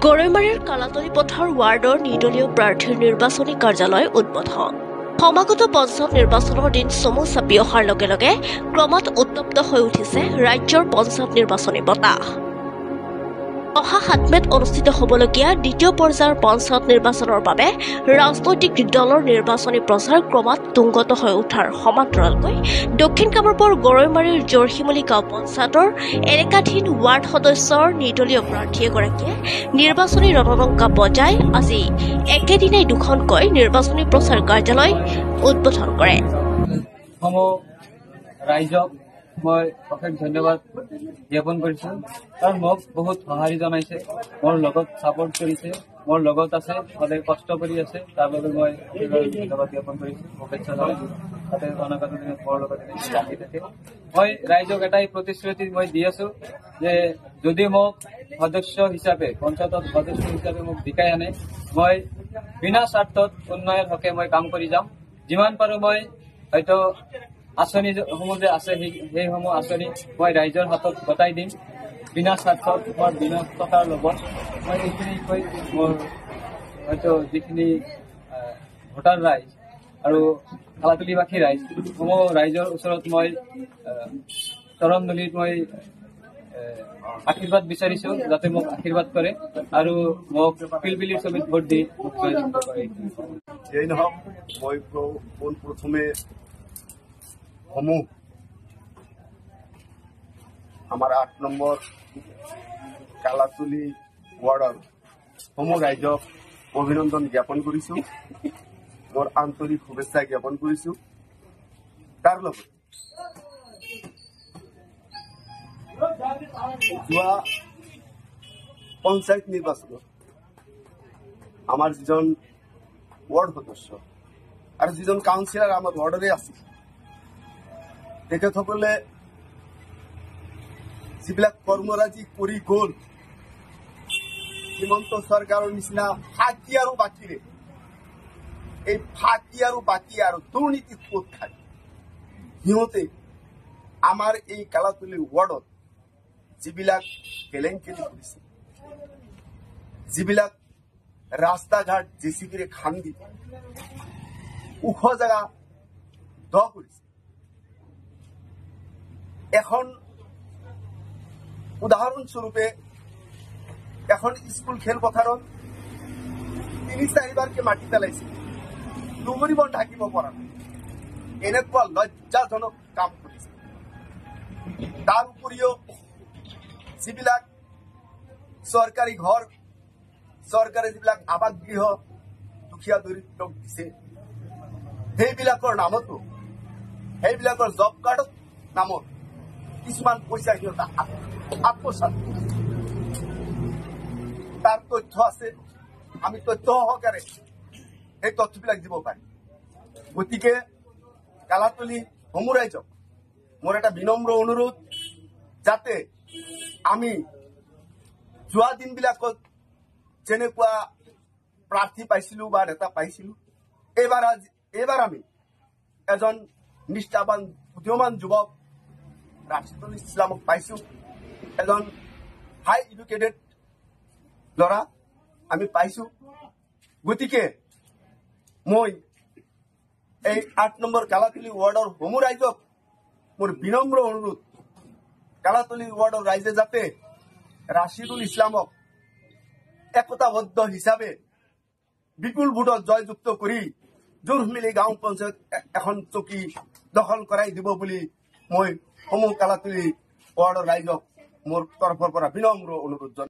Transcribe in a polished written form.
গৰৈমাৰীৰ কালাতলী পথাৰ ৱাৰ্ডৰ নিৰ্দলীয় প্ৰাৰ্থীৰ নিৰ্বাচনী কাৰ্যালয় উদ্বোধন। সমাগত পঞ্চম নিৰ্বাচনৰ দিন চমু চাপি অহাৰ লগে লগে ক্ৰমাৎ উত্তপ্ত হৈ উঠিছে ৰাজ্যৰ পঞ্চম নিৰ্বাচনী বতাহ। অহা ৭ মেত অনুষ্ঠিত হ'বলগীয়া দ্বিতীয় পৰ্যায়ৰ পঞ্চায়ত নিৰ্বাচনৰ বাবে ৰাজনৈতিক দলৰ নিৰ্বাচনী প্ৰচাৰ ক্ৰমাৎ তুংগত হৈ উঠাৰ সমান্তৰালকৈ দক্ষিণ কামৰূপৰ গৰৈমাৰীৰ জৰশিমলী গাঁও পঞ্চায়তৰ এলেকাধীন ৱাৰ্ড সদস্যৰ নিৰ্দলীয় প্ৰাৰ্থী এগৰাকীয়ে নিৰ্বাচনী ৰণডংকা বজাই আজি একেদিনাই দুখনকৈ নিৰ্বাচনী প্ৰচাৰ কাৰ্যালয় উদ্বোধন কৰে। ৰাইজক মই অশেষ ধন্যবাদ জ্ঞাপন কৰিছো, কাৰণ মোক বহুত সঁহাৰি জনাইছে, মোৰ লগত ছাপোৰ্ট কৰিছে, মোৰ লগত আছে, সদায় কষ্ট কৰি আছে, তাৰ বাবে মই ধন্যবাদ জ্ঞাপন কৰিছো। শুভেচ্ছা জনাইছো, তাতে অনাগত দিনত মোৰ লগত ৰাখি থাকে। মই ৰাইজক এটাই প্ৰতিশ্ৰুতি মই দি আছো যে যদি মোক সদস্য হিচাপে পঞ্চায়তত সদস্য হিচাপে মোক জিকাই আনে, মই বিনা স্বাৰ্থত উন্নয়নৰ হকে মই কাম কৰি যাম। যিমান পাৰো মই হয়তো আঁচনিসমূহ যে আছে সেইসমূহ আঁচনি মই ৰাইজৰ হাতত গতাই দিম বিনা স্বাৰ্থত, মই বিনা টকাৰ লগত। মই এইখিনি কৈ মোৰ হয়তো যিখিনি ভোটাৰ ৰাইজ আৰু কালাতলীবাসী ৰাইজ সমূহ ৰাইজৰ ওচৰত মই চৰণ ধুলিত মই আশীৰ্বাদ বিচাৰিছো, যাতে মোক আশীৰ্বাদ কৰে আৰু মোক পিলপিলিৰ ছবিত ভোট দি মোক জয়যুক্ত কৰে। যেই নহওক, মই পোনপ্ৰথমে সমূহ আমাৰ ৮ নম্বৰ কালাতলী ৱাৰ্ডৰ সমূহ ৰাইজক অভিনন্দন জ্ঞাপন কৰিছো, মোৰ আন্তৰিক শুভেচ্ছা জ্ঞাপন কৰিছো। তাৰ লগত যোৱা পঞ্চায়ত নিৰ্বাচনত আমাৰ যিজন ৱাৰ্ড সদস্য আৰু যিজন কাউন্সিলৰ আমাৰ ৱাৰ্ডৰে আছিল, তেখেতসকলে যিবিলাক কৰ্মৰাজি কৰি গ'ল, হিমন্ত চৰকাৰৰ নিচিনা ফাঁকি আৰু বাকীৰে এই ফাঁকি আৰু বাকী আৰু দুৰ্নীতিত পোত খায় সিহঁতে আমাৰ এই কালাতলী ৱাৰ্ডত যিবিলাক কেলেংকাৰী কৰিছে, যিবিলাক ৰাস্তা ঘাট জেচিবিৰে খান্দি ওখ জেগা দ কৰিছে। এখন উদাহৰণস্বৰূপে এখন স্কুল খেলপথাৰত ৩-৪বাৰকে মাটি পেলাইছে, ডুঙৰি বন ঢাকিব পৰা নাই। এনেকুৱা লজ্জাজনক কাম কৰিছে। তাৰ উপৰিও যিবিলাক চৰকাৰী ঘৰ, চৰকাৰে যিবিলাক আৱাস গৃহ দুখীয়া দৰিদ্ৰক দিছে, সেইবিলাকৰ নামতো, সেইবিলাকৰ জব কাৰ্ডৰ নামত কিছুমান পইচা সিহঁতে আত্মসাৎ। তাৰ তথ্য আছে, আমি তথ্য সহকাৰে সেই তথ্যবিলাক দিব পাৰিম। গতিকে কালাতলী সমূহ ৰাইজক মোৰ এটা বিনম্ৰ অনুৰোধ, যাতে আমি যোৱা দিনবিলাকত যেনেকুৱা প্ৰাৰ্থী পাইছিলো বা নেতা পাইছিলো, এইবাৰ আমি এজন নিষ্ঠাবান উদীয়মান যুৱক ৰাছিদুল ইছলামক পাইছো, এজন হাই এডুকেটেড ল'ৰা আমি পাইছো। গতিকে মই এই ৮ নম্বৰ কালাতলী ৱাৰ্ডৰ সমূহ ৰাইজক মোৰ বিনম্ৰ অনুৰোধ, কালাতলী ৱাৰ্ডৰ ৰাইজে যাতে ৰাছিদুল ইছলামক একতাবদ্ধ হিচাপে বিপুল ভোটত জয়যুক্ত কৰি জৰশিমলী গাঁও পঞ্চায়ত এখন চকী দখল কৰাই দিব বুলি মই সমূহ কালাতলী ৱাৰ্ডৰ ৰাইজক মোৰ তৰফৰ পৰা বিনম্ৰ অনুৰোধ জনাইছো।